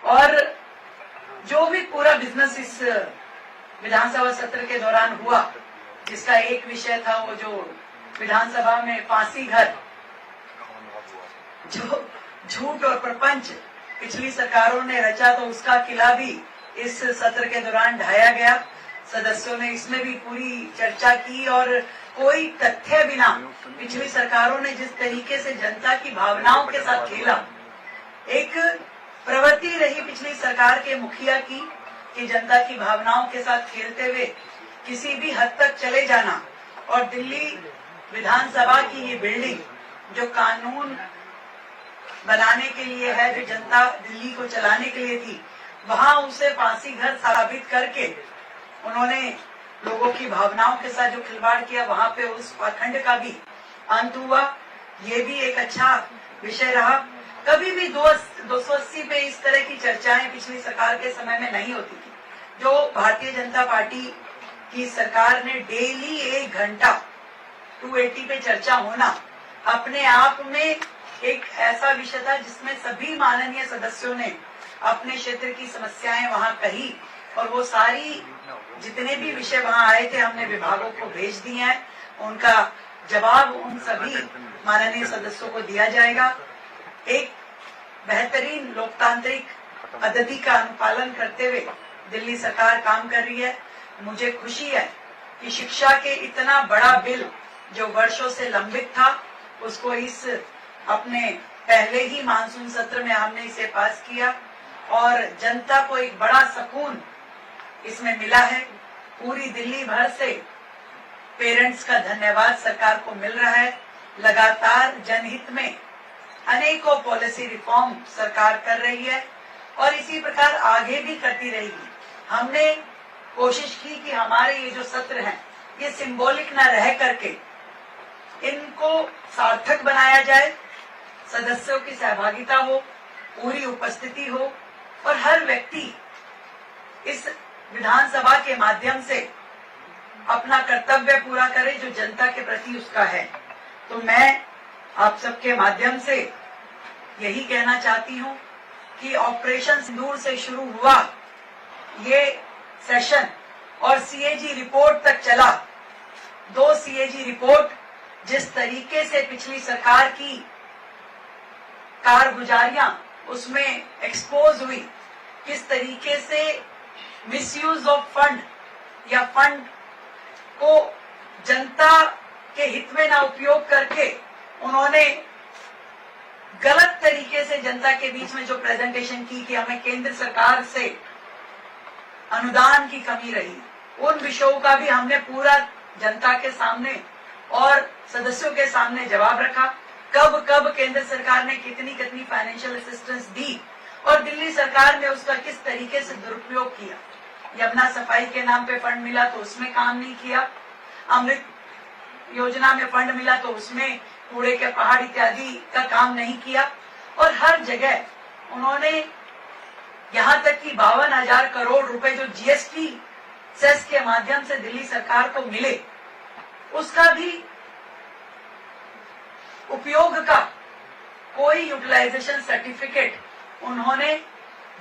और जो भी पूरा बिजनेस इस विधानसभा सत्र के दौरान हुआ, जिसका एक विषय था वो जो विधानसभा में फांसी घर, जो झूठ और प्रपंच पिछली सरकारों ने रचा, तो उसका किला भी इस सत्र के दौरान ढाया गया। सदस्यों ने इसमें भी पूरी चर्चा की और कोई तथ्य बिना पिछली सरकारों ने जिस तरीके से जनता की भावनाओं के साथ खेला, एक प्रवृत्ति रही पिछली सरकार के मुखिया की कि जनता की भावनाओं के साथ खेलते हुए किसी भी हद तक चले जाना। और दिल्ली विधानसभा की ये बिल्डिंग जो कानून बनाने के लिए है, जो जनता दिल्ली को चलाने के लिए थी, वहां उसे फांसी घर साबित करके उन्होंने लोगों की भावनाओं के साथ जो खिलवाड़ किया, वहां पे उस पाखंड का भी अंत हुआ। ये भी एक अच्छा विषय रहा। कभी भी 280 पे इस तरह की चर्चाएं पिछली सरकार के समय में नहीं होती थी। जो भारतीय जनता पार्टी की सरकार ने डेली 1 घंटा 280 पे चर्चा होना अपने आप में एक ऐसा विषय था जिसमें सभी माननीय सदस्यों ने अपने क्षेत्र की समस्याएं वहां कही, और वो सारी जितने भी विषय वहां आए थे हमने विभागों को भेज दिए हैं। उनका जवाब उन सभी माननीय सदस्यों को दिया जाएगा। एक बेहतरीन लोकतांत्रिक पद्धति का अनुपालन करते हुए दिल्ली सरकार काम कर रही है। मुझे खुशी है कि शिक्षा के इतना बड़ा बिल जो वर्षों से लंबित था, उसको इस अपने पहले ही मानसून सत्र में हमने इसे पास किया और जनता को एक बड़ा सुकून इसमें मिला है। पूरी दिल्ली भर से पेरेंट्स का धन्यवाद सरकार को मिल रहा है। लगातार जनहित में अनेकों पॉलिसी रिफॉर्म सरकार कर रही है और इसी प्रकार आगे भी करती रहेगी। हमने कोशिश की कि हमारे ये जो सत्र हैं ये सिंबॉलिक न रह करके इनको सार्थक बनाया जाए, सदस्यों की सहभागिता हो, पूरी उपस्थिति हो और हर व्यक्ति इस विधानसभा के माध्यम से अपना कर्तव्य पूरा करे जो जनता के प्रति उसका है। तो मैं आप सबके माध्यम से यही कहना चाहती हूँ कि ऑपरेशन सिंदूर से शुरू हुआ ये सेशन और सीएजी रिपोर्ट तक चला। 2 सीएजी रिपोर्ट जिस तरीके से पिछली सरकार की कारगुजारियां उसमें एक्सपोज हुई, किस तरीके से मिसयूज ऑफ फंड या फंड को जनता के हित में ना उपयोग करके उन्होंने गलत तरीके से जनता के बीच में जो प्रेजेंटेशन की कि हमें केंद्र सरकार से अनुदान की कमी रही, उन विषयों का भी हमने पूरा जनता के सामने और सदस्यों के सामने जवाब रखा। कब कब केंद्र सरकार ने कितनी कितनी फाइनेंशियल असिस्टेंस दी और दिल्ली सरकार ने उसका किस तरीके से दुरुपयोग किया। यमुना सफाई के नाम पे फंड मिला तो उसमें काम नहीं किया, अमृत योजना में फंड मिला तो उसमें कूड़े के पहाड़ इत्यादि का काम नहीं किया। और हर जगह उन्होंने यहाँ तक कि 52,000 करोड़ रुपए जो जीएसटी सेस के माध्यम से दिल्ली सरकार को मिले, उसका भी उपयोग का कोई यूटिलाइजेशन सर्टिफिकेट उन्होंने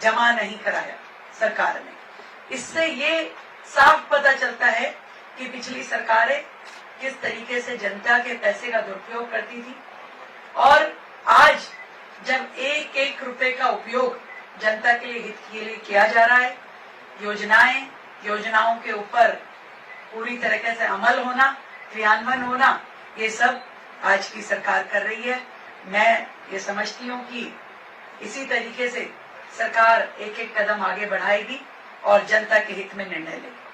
जमा नहीं कराया सरकार ने। इससे ये साफ पता चलता है कि पिछली सरकारें किस तरीके से जनता के पैसे का दुरुपयोग करती थी। और आज जब एक एक रुपए का उपयोग जनता के लिए हित के लिए किया जा रहा है, योजनाओं के ऊपर पूरी तरीके से अमल होना, क्रियान्वयन होना, ये सब आज की सरकार कर रही है। मैं ये समझती हूँ कि इसी तरीके से सरकार एक एक कदम आगे बढ़ाएगी और जनता के हित में निर्णय लेगी।